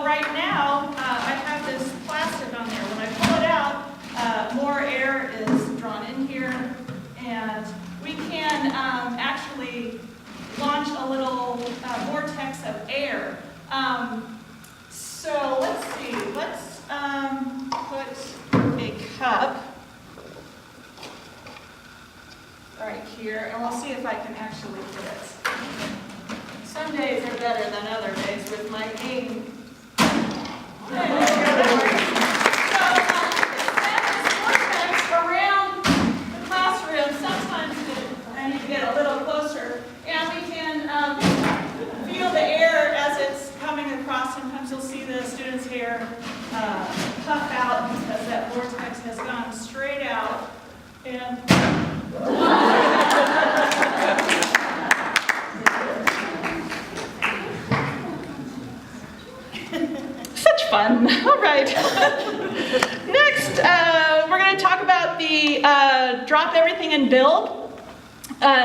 right now, I have this plastic on there. When I pull it out, more air is drawn in here, and we can actually launch a little vortex of air. So let's see, let's put a cup right here, and we'll see if I can actually do it. Some days are better than other days with my aim. Around the classroom, sometimes I need to get a little closer, and we can feel the air as it's coming across. Sometimes you'll see the students' hair puff out because that vortex has gone straight out. And such fun. All right. Next, we're going to talk about the Drop Everything and Build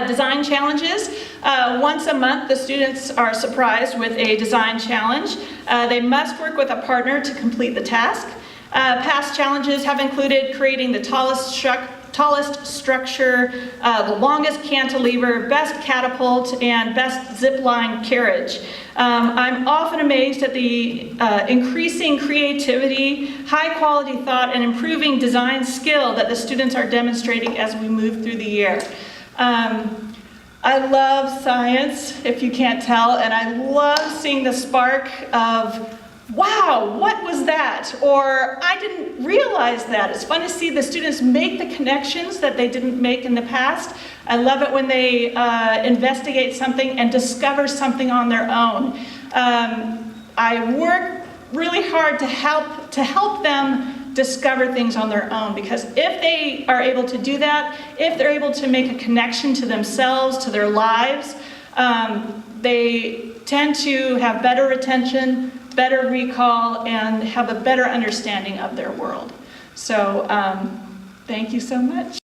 design challenges. Once a month, the students are surprised with a design challenge. They must work with a partner to complete the task. Past challenges have included creating the tallest structure, the longest cantilever, best catapult, and best zip line carriage. I'm often amazed at the increasing creativity, high quality thought, and improving design skill that the students are demonstrating as we move through the year. I love science, if you can't tell, and I love seeing the spark of, wow, what was that? Or I didn't realize that. It's fun to see the students make the connections that they didn't make in the past. I love it when they investigate something and discover something on their own. I work really hard to help them discover things on their own, because if they are able to do that, if they're able to make a connection to themselves, to their lives, they tend to have better retention, better recall, and have a better understanding of their world. So thank you so much.